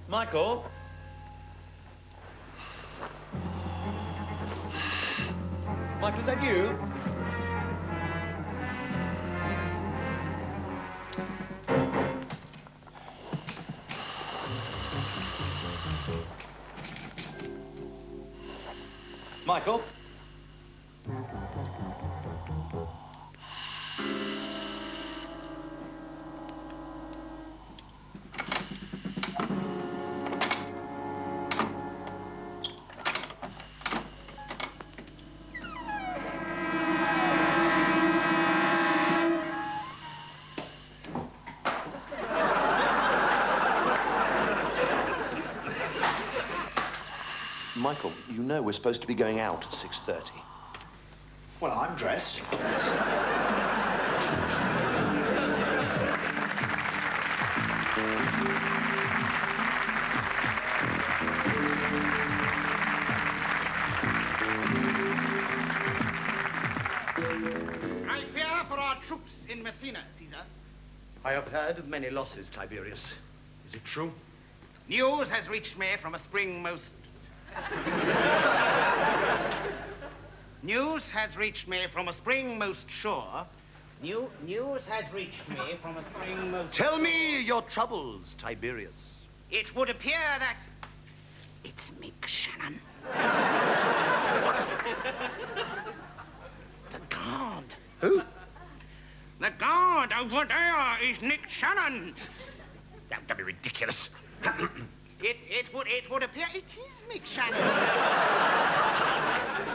Michael? Michael, is that you? Michael? Michael, you know we're supposed to be going out at 6:30. Well, I'm dressed. I fear for our troops in Messina, Caesar. I have heard of many losses, Tiberius. Is it true? News has reached me from a spring most... News has reached me from a spring most sure. News has reached me from a spring most... Tell me your troubles, Tiberius. It would appear that... It's Mick Shannon. What? The guard. Who? The guard over there is Nick Shannon. That'd be ridiculous. It would appear it is Mick Shannon.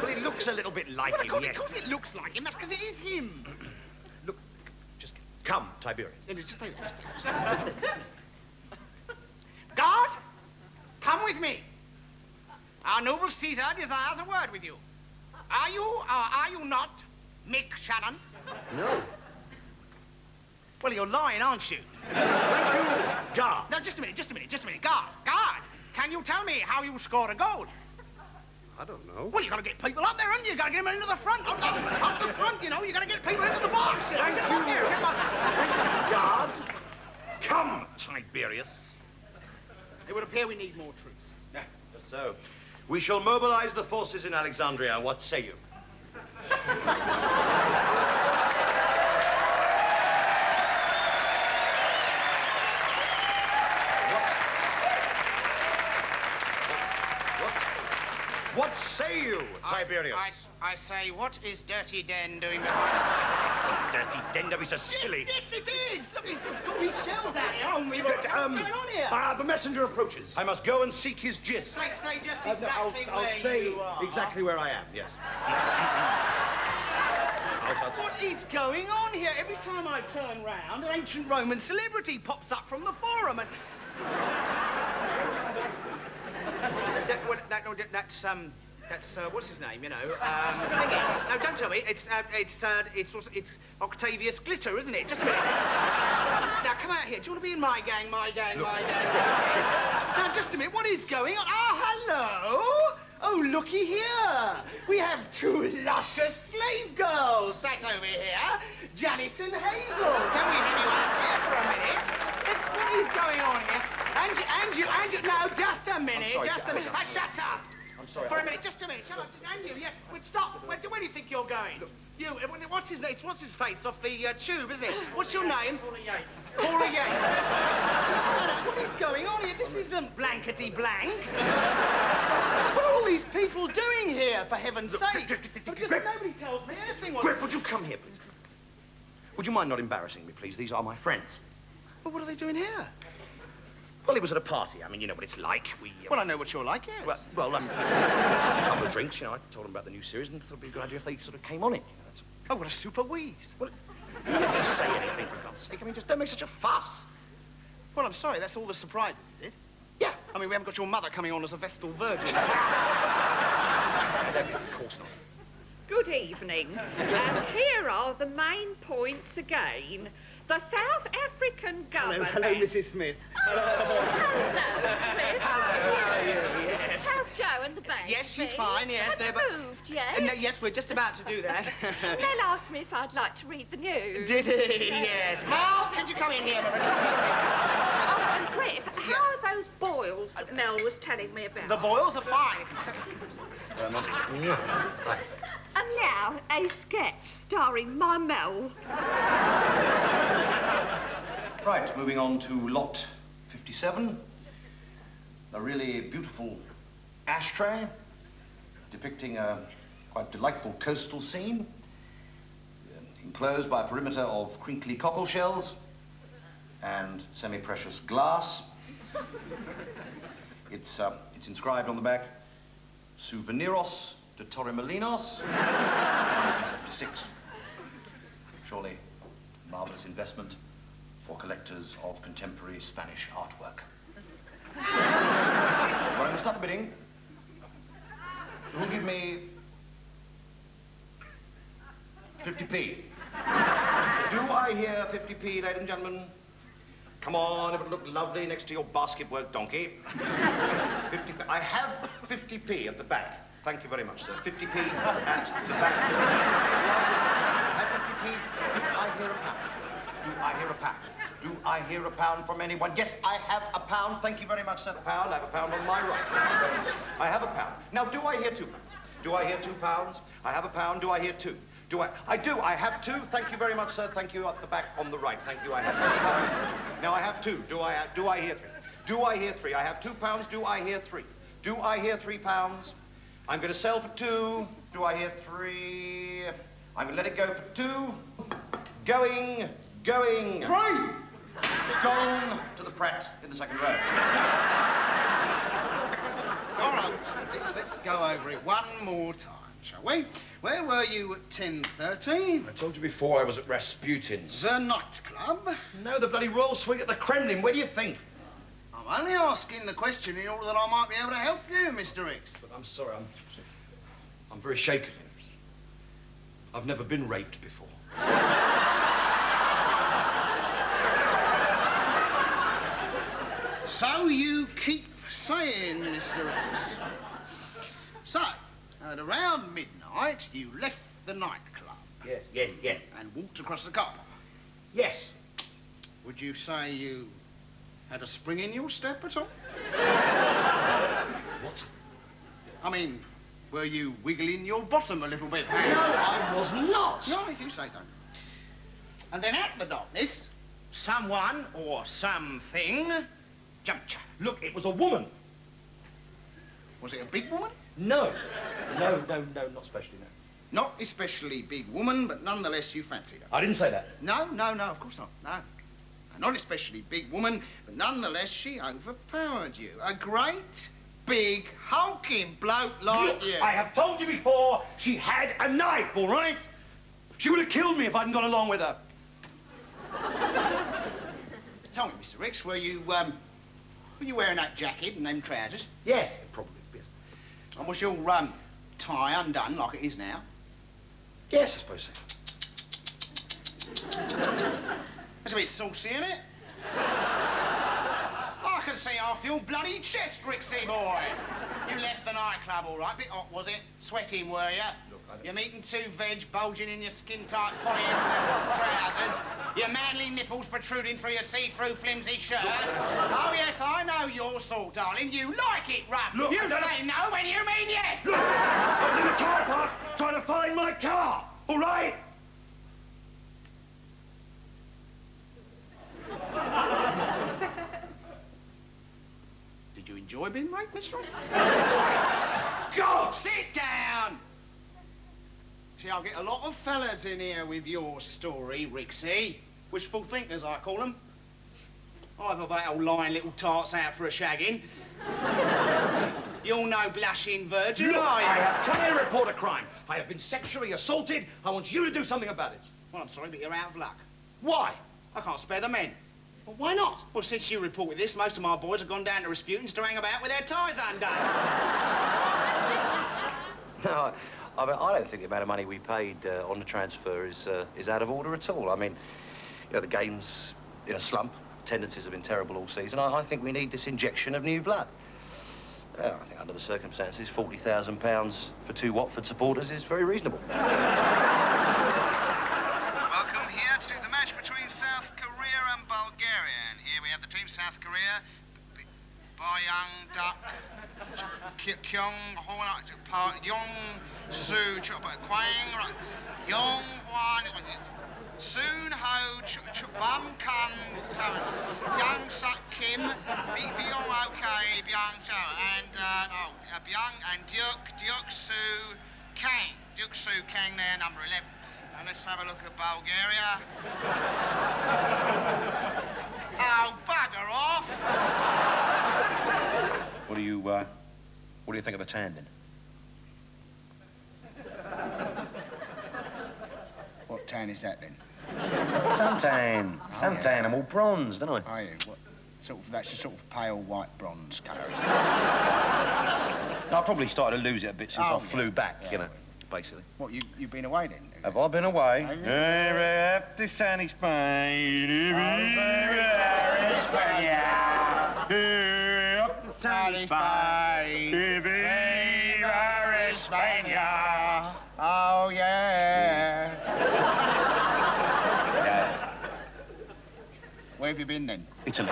Well, it looks a little bit like him, yes. Of course it looks like him. That's because it is him. Look, just come, Tiberius. Just Guard, come with me. Our noble Caesar desires a word with you. Are you not Mick Shannon? No. Well, you're lying, aren't you? Thank you, guard. No, just a minute. Guard, can you tell me how you score a goal? I don't know. Well, you've got to get people up there, haven't you? You've got to get them into the front. Up the front, you know. You've got to get people into the box. Thank Get you. them up there. Get them up. Guard. Come, Tiberius. It would appear we need more troops. Yeah, just so. We shall mobilize the forces in Alexandria. What say you? What say you, Tiberius? I say, what is Dirty Den doing behind... Dirty Den, don't be so silly. Yes, it is. Look, he's got me shelled at it, haven't we? What's going on here? The messenger approaches. I must go and seek his gist. Stay just exactly I'll where stay you are. exactly where I am, yes. What is going on here? Every time I turn round, an ancient Roman celebrity pops up from the forum and... That's what's his name? You know. No, don't tell me. It's Octavius Glitter, isn't it? Just a minute. Now come out here. Do you want to be in my gang? My gang. Now just a minute. What is going on? Hello. Oh, looky here. We have two luscious slave girls sat over here, Janet and Hazel. Can we have you out here for a minute? What is going on here? And you. No, just a minute. Sorry, Just a minute. Shut up. I'm sorry. For a minute, just a minute. Shut up. And you, yes. Wait, stop. Where do you think you're going? Look. You. What's his name? What's his face off the tube, isn't it? What's your name? Paula Yates. Paula Yates. That's right. What is going on here? This isn't blankety blank. What are all these people doing here, for heaven's sake? Nobody tells me anything. Grip, would you come here, please? Would you mind not embarrassing me, please? These are my friends. Well, what are they doing here? Well, it was at a party. I mean, you know what it's like. Well, I know what you're like, yes. A couple of drinks, you know. I told them about the new series and thought it'd be a good idea if they sort of came on it. You know, that's... Oh, what a super wheeze. Well, you don't say anything, for God's sake. I mean, just don't make such a fuss. Well, I'm sorry, that's all the surprises, is it? Yeah. I mean, we haven't got your mother coming on as a Vestal Virgin. Of course not. Good evening. And here are the main points again. The South African government... Hello, Mrs. Smith. Hello, Smith. Hello, how are you? Yes. How's Joe and the baby? Yes, she's fine, yes. Have you moved yet? No, yes, we're just about to do that. Mel asked me if I'd like to read the news. Did he? Yes. Mal, can you come in here? Griff, how are those boils that Mel was telling me about? The boils are fine. And now, a sketch starring my Mel. Right, moving on to lot 57. A really beautiful ashtray depicting a quite delightful coastal scene, enclosed by a perimeter of crinkly cockle shells and semi-precious glass. It's inscribed on the back, Souveniros de Torremolinos, 1976. Surely a marvellous investment for collectors of contemporary Spanish artwork. Well, I'm going to start the bidding. Who'll give me 50p? Do I hear 50p, ladies and gentlemen? Come on, it would look lovely next to your basket work donkey. 50p. I have 50p at the back. Thank you very much, sir. 50p at the back. I have 50p. Do I hear a pound? Do I hear a pound? Do I hear a pound from anyone? Yes, I have a pound. Thank you very much, sir. The pound. I have a pound on my right. I have a pound. Now, do I hear 2 pounds? Do I hear 2 pounds? I have a pound. Do I hear 2? I do. I have 2. Thank you very much, sir. Thank you at the back on the right. Thank you. I have 2 pounds. Now I have 2. Do I hear 3? Do I hear 3? I have 2 pounds. Do I hear 3? Do I hear 3 pounds? I'm going to sell for 2. Do I hear 3? I'm going to let it go for 2. Going. 3. Gone to the Pratt in the second row. All right, let's go over it one more time, shall we? Where were you at 10:30? I told you before I was at Rasputin's. The nightclub? No, the bloody Royal Suite at the Kremlin. Where do you think? I'm only asking the question in order that I might be able to help you, Mr. X. But I'm sorry, I'm very shaken. I've never been raped before. So you keep saying, Mr. X. So, at around midnight, you left the nightclub. Yes. And walked across the car park. Yes. Would you say you had a spring in your step at all? What? I mean, were you wiggling your bottom a little bit? No, I was not. Not if you say so. And then at the darkness, someone or something jumped you. Look, it was a woman. Was it a big woman? No, not especially, no. Not especially big woman, but nonetheless you fancied her. I didn't say that. No, of course not. No. Not especially big woman, but nonetheless she overpowered you. A great, big, hulking bloke like Look, you. I have told you before, she had a knife, all right? She would have killed me if I hadn't gone along with her. Tell me, Mr. Ricks, were you wearing that jacket and them trousers? Yes, probably. Yes. And was your tie undone like it is now? Yes, I suppose so. That's a bit saucy, isn't it? I can see half your bloody chest, Rixie boy. You left the nightclub all right. Bit hot, was it? Sweating, were you? Look, You're meeting 2 veg bulging in your skin-tight polyester trousers. Your manly nipples protruding through your see-through flimsy shirt. Oh, yes, I know your sort, darling. You like it rough. Look, you say no when you mean yes. Look, I was in the car park trying to find my car, all right? Did you enjoy being raped, Mr. Ricks? God! Sit down! See, I'll get a lot of fellas in here with your story, Rixie. Wishful thinkers, I call them. I thought that old lying little tart's out for a shagging. You're no blushing virgin, Look, are you? I have come here to report a crime. I have been sexually assaulted. I want you to do something about it. Well, I'm sorry, but you're out of luck. Why? I can't spare the men. Well, why not? Well, since you reported this, most of my boys have gone down to Rasputin's to hang about with their ties undone. No, I don't think the amount of money we paid on the transfer is out of order at all. I mean, you know, the game's in a slump. Tendencies have been terrible all season. I think we need this injection of new blood. I think under the circumstances, £40,000 for 2 Watford supporters is very reasonable. Welcome here to the match between South Korea and Bulgaria. And here we have the teams South Korea. Bayang Dak. Kyung Hwan. Yong Su. Kwang. Yong Hwan. Soon Ho Bam Kan Yang Suk Kim Byung OK Byung Cho and Byung and Duke Su Kang. Duke Su Kang there, number 11. And let's have a look at Bulgaria. Oh, bugger off! What do you think of the tan then? What tan is that then? Suntan. Suntan. I'm all bronze, don't I? Are you? What? That's a sort of pale white bronze colour, isn't it? I probably started to lose it a bit since I flew back, yeah, you know, basically. What, you've been away then? Have I been away? Have you? Up to sunny Spain. Up to sunny Spain. Viva España. Oh, yeah. Where have you been then? Italy.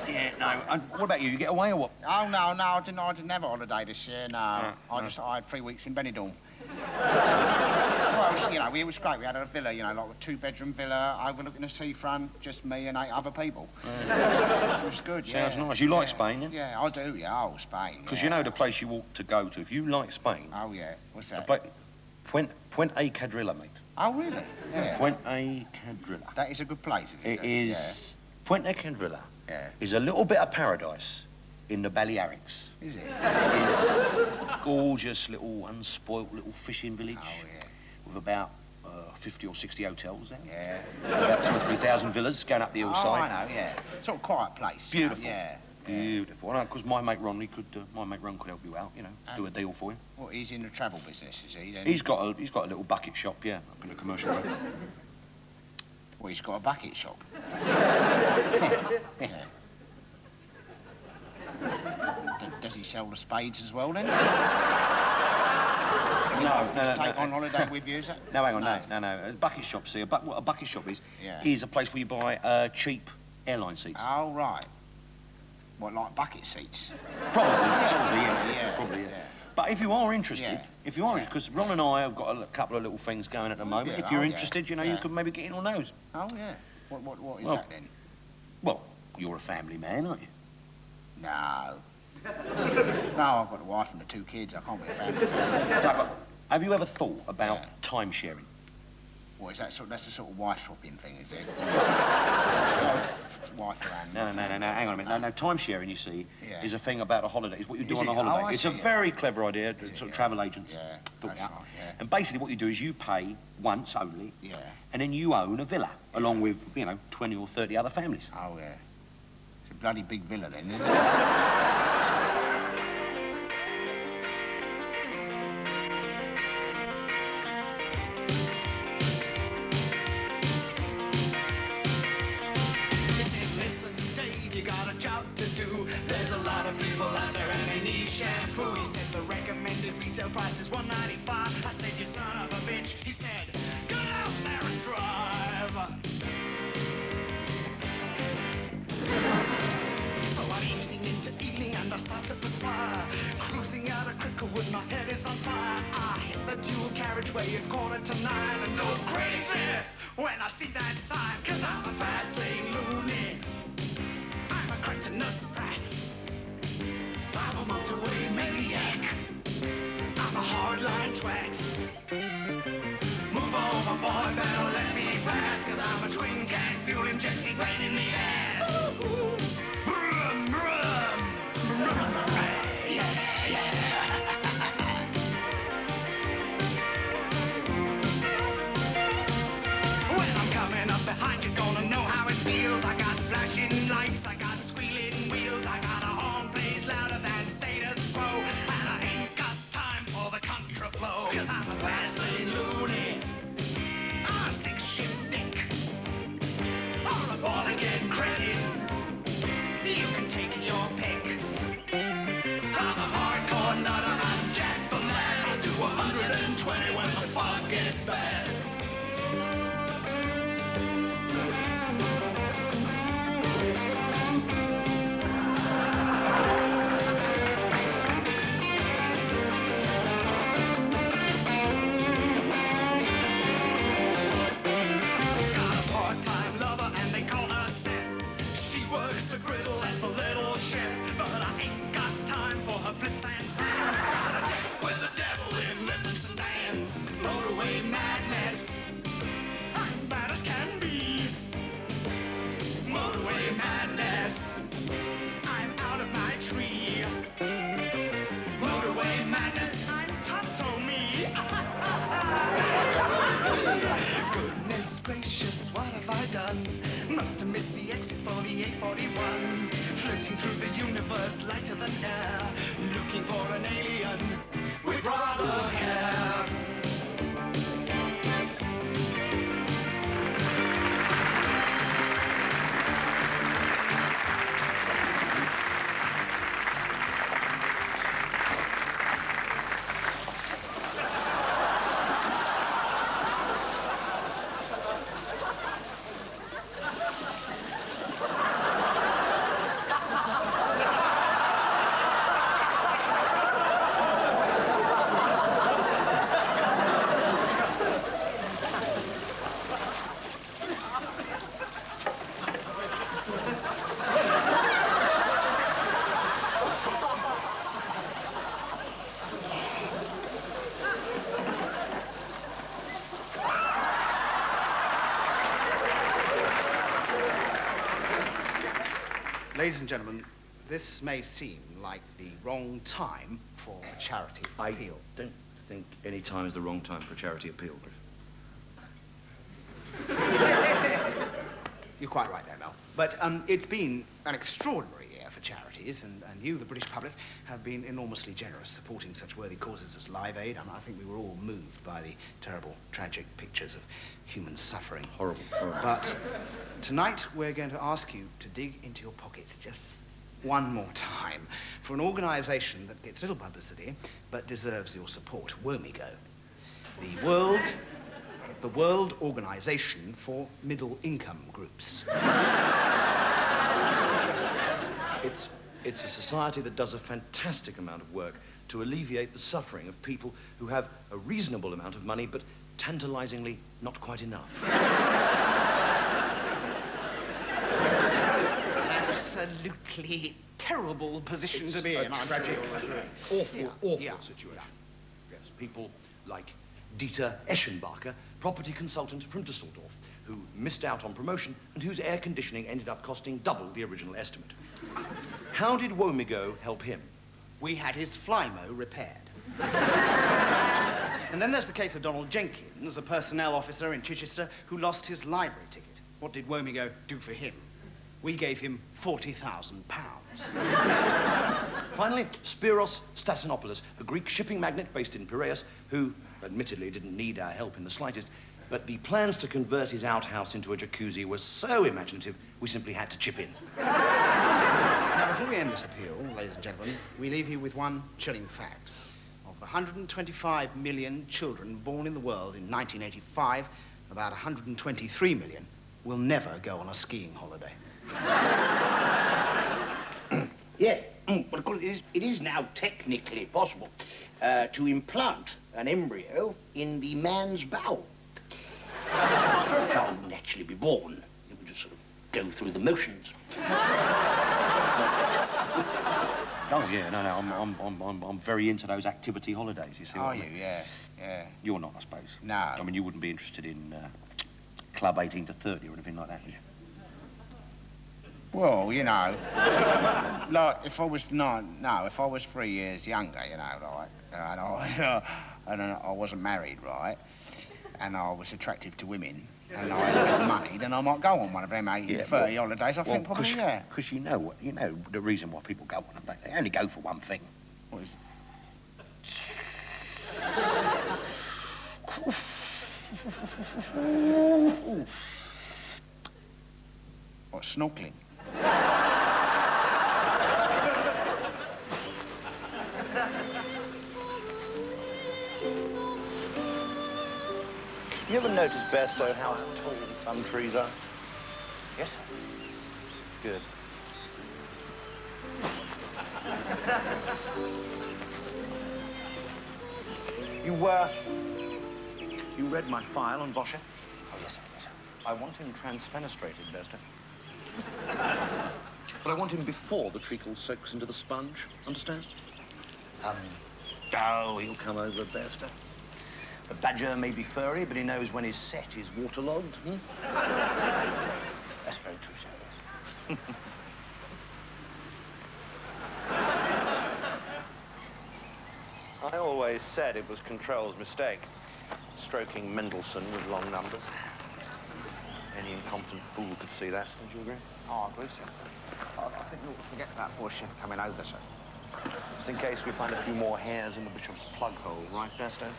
Yeah, no. What about you? You get away or what? Oh, no, I didn't have a holiday this year, no. I had 3 weeks in Benidorm. Well, it was great. We had a villa, like a 2-bedroom villa overlooking the seafront, just me and 8 other people. It was good, Sounds nice. You like Spain, yeah? Yeah, I do, yeah. Oh, Spain, Because you know the place you ought to go to. If you like Spain... Oh, yeah. What's that? Puente Cadrilla, mate. Oh, really? Yeah. Puente Cadrilla. That is a good place, isn't it? It is... Yeah. Puente Cadrilla Yeah. is a little bit of paradise in the Balearics. Is it? It is gorgeous little unspoilt little fishing village. Oh, yeah. With about 50 or 60 hotels there. Yeah. About 2,000 or 3,000 villas going up the hillside. Oh, I know, yeah. Sort of quiet place. Beautiful. Yeah. Beautiful. I know, because my mate Ron could help you out, do a deal for you. Well, he's in the travel business, is he? Then? He's got a little bucket shop, yeah, up in the commercial road. Well, he's got a bucket shop. Yeah. Does he sell the spades as well, then? No. Take on holiday with you, is that? No, hang on, no. A bucket shop, see, what a bucket shop is a place where you buy cheap airline seats. Oh, right. What, like bucket seats? Probably, Yeah. But if you are interested, because Ron and I have got a couple of little things going at the moment. Yeah, if you're interested, you could maybe get in on those. Oh, yeah. What is that, then? Well, you're a family man, aren't you? No. No, I've got a wife and the 2 kids. I can't be a family man. No, but have you ever thought about time sharing? What is that? That's the sort of wife swapping thing, is it? Wife around. No. Hang on a minute. No. Time sharing, you see, is a thing about a holiday. It's what you do on a holiday. Oh, it's a very clever idea. Sort of travel agents thought out. Right, yeah. And basically, what you do is you pay once only, and then you own a villa along with 20 or 30 other families. Oh yeah. It's a bloody big villa then, isn't it? Shampoo. He said the recommended retail price is $1.95. I said, you son of a bitch. He said, go out there and drive. So I'm easing into evening and I start to perspire. Cruising out of Cricklewood, my head is on fire. I hit the dual carriageway at 8:45 and go crazy when I see that sign. Cause I'm a fast lane loony. I'm a cretinous rat. I'm a motorway maniac. I'm a hardline twat. Move over, boy, better let me pass. Cause I'm a twin can fuel injecting pain in the ass. Brum, brum, brum. Yeah. When I'm coming up behind you, gonna know how it feels. I got flashing lights, I got squealing wheels, I got a horn plays louder than status quo, and I ain't got time for the contraflow. Cause I'm a fast lane loony, I'm a stick shift dick, or a ball again cretin. You can take your pick. I'm a hardcore nutter, I'm Jack the Lad. I do 120 when the fog gets bad. C41, floating through the universe, lighter than air, looking for an alien with rubber hair. Ladies and gentlemen, this may seem like the wrong time for a charity appeal. I don't think any time is the wrong time for a charity appeal, Griff. You're quite right there, Mel. But it's been an extraordinary year for charities, and you, the British public, have been enormously generous supporting such worthy causes as Live Aid. I think we were all moved by the terrible, tragic pictures of human suffering. Horrible, horrible. But tonight we're going to ask you to dig into your pockets just one more time for an organisation that gets little publicity but deserves your support, WOMIGO, the World Organization for Middle Income Groups. It's a society that does a fantastic amount of work to alleviate the suffering of people who have a reasonable amount of money, but tantalizingly not quite enough. An absolutely terrible position to be in. Tragic, awful situation. Yes, people like Dieter Eschenbacher, property consultant from Düsseldorf, who missed out on promotion and whose air conditioning ended up costing double the original estimate. How did WOMIGO help him? We had his Flymo repaired. And then there's the case of Donald Jenkins, a personnel officer in Chichester who lost his library ticket. What did WOMIGO do for him? We gave him £40,000. Finally, Spiros Stasinopoulos, a Greek shipping magnate based in Piraeus, who admittedly didn't need our help in the slightest, but the plans to convert his outhouse into a jacuzzi were so imaginative, we simply had to chip in. Now, before we end this appeal, ladies and gentlemen, we leave you with one chilling fact. Of the 125 million children born in the world in 1985, about 123 million will never go on a skiing holiday. Yeah, but of course it is now technically possible to implant an embryo in the man's bowel. The child wouldn't actually be born. It would just sort of go through the motions. Oh yeah, no, I'm very into those activity holidays. You see? Are you? Yeah. You're not, I suppose. No. I mean, you wouldn't be interested in Club 18 to 30 or anything like that, would you? Well, you know, like if I was if I was 3 years younger, you know, like, and I wasn't married, right, and I was attractive to women, and I had a bit of money, then I might go on one of them 18 to 30 holidays. I think probably, yeah. Because you know the reason why people go on them. They only go for one thing. What is it? What, snorkeling? You ever notice, Bairstow, how tall some trees are? Yes, sir. Good. You read my file on Voshev? Oh, yes, sir. Yes, sir. I want him transfenestrated, Bairstow. But I want him before the treacle soaks into the sponge. Understand? Oh, he'll come over, Bairstow. The badger may be furry, but he knows when his set is waterlogged. That's very true, sir. Yes. I always said it was Control's mistake, stroking Mendelssohn with long numbers. Any incompetent fool could see that. Don't you agree? Oh, I agree, sir. I think we ought to forget about poor chef coming over, sir. Just in case we find a few more hairs in the bishop's plug hole, right, Bairstow?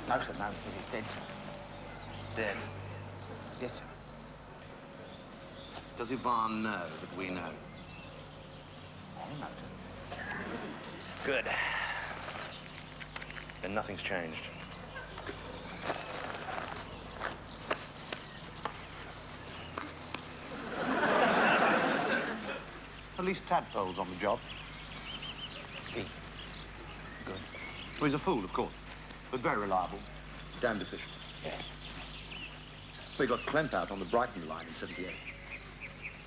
No, sir, no, because he's dead, sir. Dead. Yes, sir. Does Ivan know that we know? Oh, no, sir. Good. Then nothing's changed. At least Tadpole's on the job. See. Good. Well, he's a fool, of course, but very reliable. Damned efficient. Yes. We got Clemp out on the Brighton line in '78.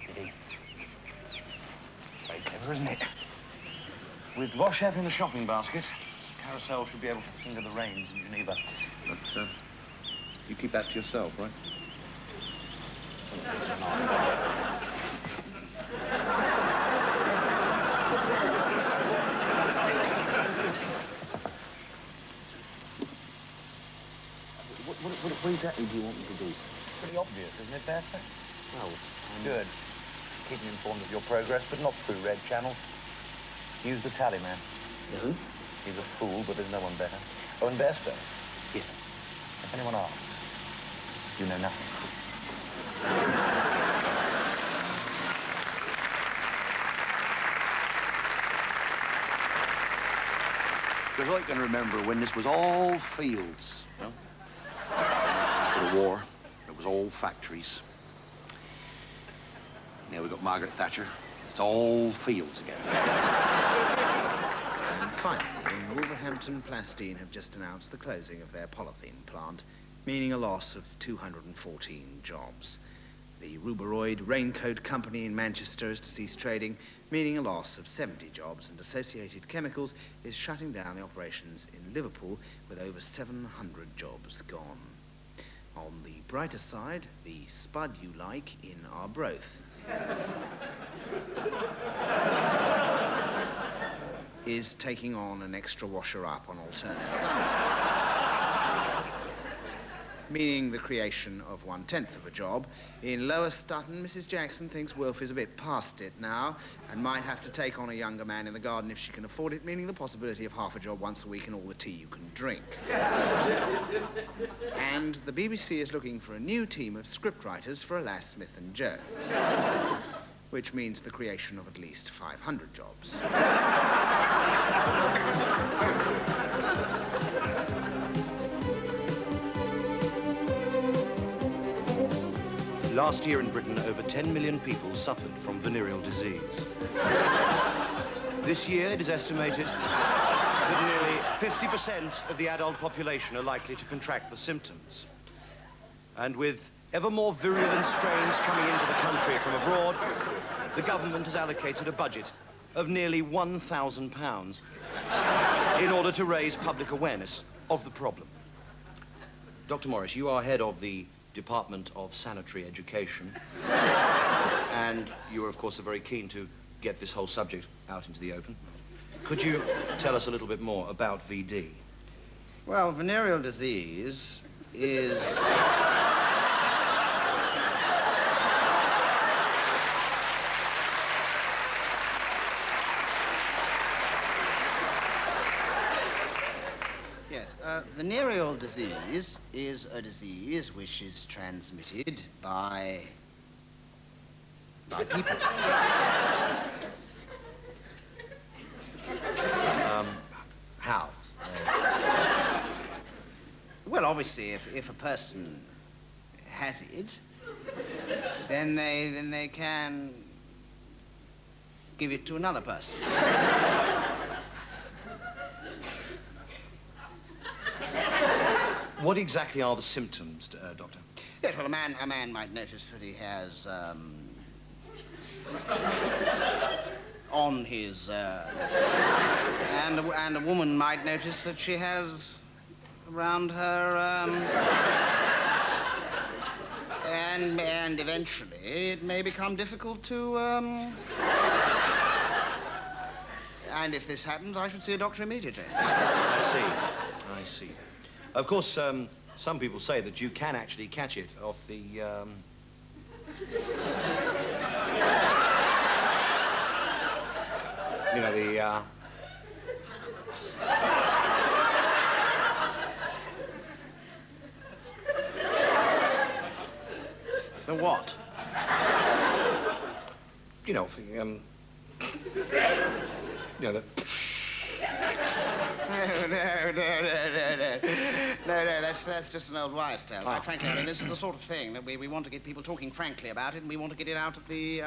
Did he? Very clever, isn't it? With Voshev in the shopping basket, Carousel should be able to finger the reins in Geneva. But, you keep that to yourself, right? What exactly do you want me to do, sir? Pretty obvious, isn't it, Bairstow? Well, Good. Keep me informed of your progress, but not through red channels. Use the tally man. who? He's a fool, but there's no one better. Oh, and Bairstow, Yes, sir. if anyone asks, you know nothing. Because I can remember when this was all fields, you know? After the war, it was all factories. Now we got Margaret Thatcher. It's all fields again. And finally, Wolverhampton Plastine have just announced the closing of their polythene plant, meaning a loss of 214 jobs. The Ruberoid Raincoat Company in Manchester is to cease trading, meaning a loss of 70 jobs, and Associated Chemicals is shutting down the operations in Liverpool with over 700 jobs gone. On the brighter side, the spud you like in Arbroath is taking on an extra washer-up on alternate Sunday, meaning the creation of 1/10 of a job. In Lower Stutton, Mrs. Jackson thinks Wilf is a bit past it now and might have to take on a younger man in the garden if she can afford it, meaning the possibility of half a job once a week and all the tea you can drink. And the BBC is looking for a new team of scriptwriters for Alas, Smith and Jones, which means the creation of at least 500 jobs. Last year in Britain, over 10 million people suffered from venereal disease. This year, it is estimated that nearly 50% of the adult population are likely to contract the symptoms. And with ever more virulent strains coming into the country from abroad, the government has allocated a budget of nearly £1,000 in order to raise public awareness of the problem. Dr. Morris, you are head of the Department of Sanitary Education, and you are, of course, very keen to get this whole subject out into the open. Could you tell us a little bit more about VD? Well, venereal disease is... Yes, venereal disease is a disease which is transmitted by people. How? Well, obviously, if a person has it, then they can give it to another person. What exactly are the symptoms, Doctor? Yes, well, a man might notice that he has on his and a woman might notice that she has around her and eventually it may become difficult to and if this happens, I should see a doctor immediately. I see. Of course, some people say that you can actually catch it off the You know, The what? you know, for, you know, the... No, that's just an old wives' tale. Quite frankly, I mean, this is the sort of thing that we want to get people talking frankly about it, and we want to get it out of the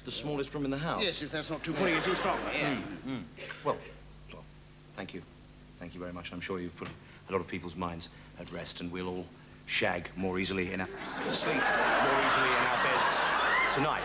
smallest room in the house. Yes, if that's not putting it too strongly, yes. Well, thank you. Thank you very much. I'm sure you've put a lot of people's minds at rest, and we'll all shag more easily in our... sleep more easily in our beds tonight.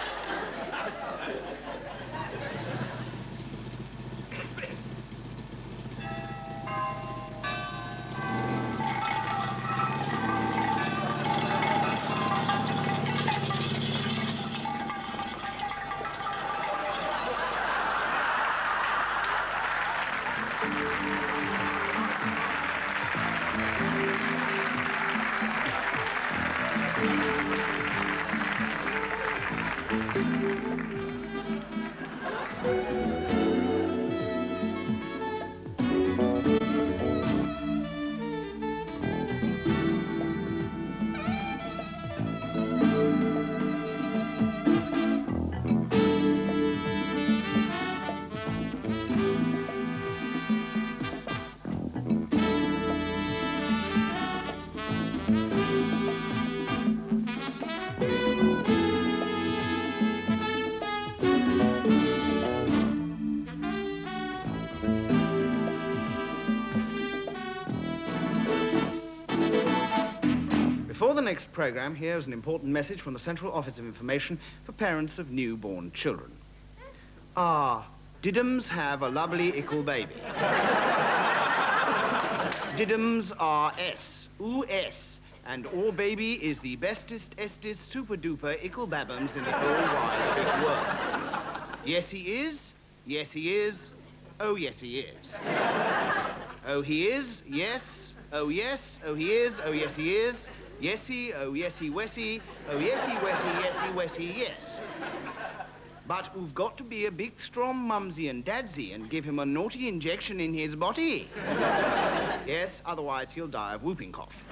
Before the next program, here's an important message from the Central Office of Information for parents of newborn children. Diddums have a lovely ickle baby. Diddums are S, ooh S, and all baby is the bestest estis super duper ickle babbums in the whole wide big world. Yes, he is. Yes, he is. Oh, yes, he is. Oh, he is. Yes. Oh, yes. Oh, he is. Oh, yes, he is. Yesy, oh, yesy, wessy, oh, yesy, wessy, yesy, wessy, yes. But we've got to be a big, strong mumsy and dadsy and give him a naughty injection in his body. Yes, otherwise he'll die of whooping cough.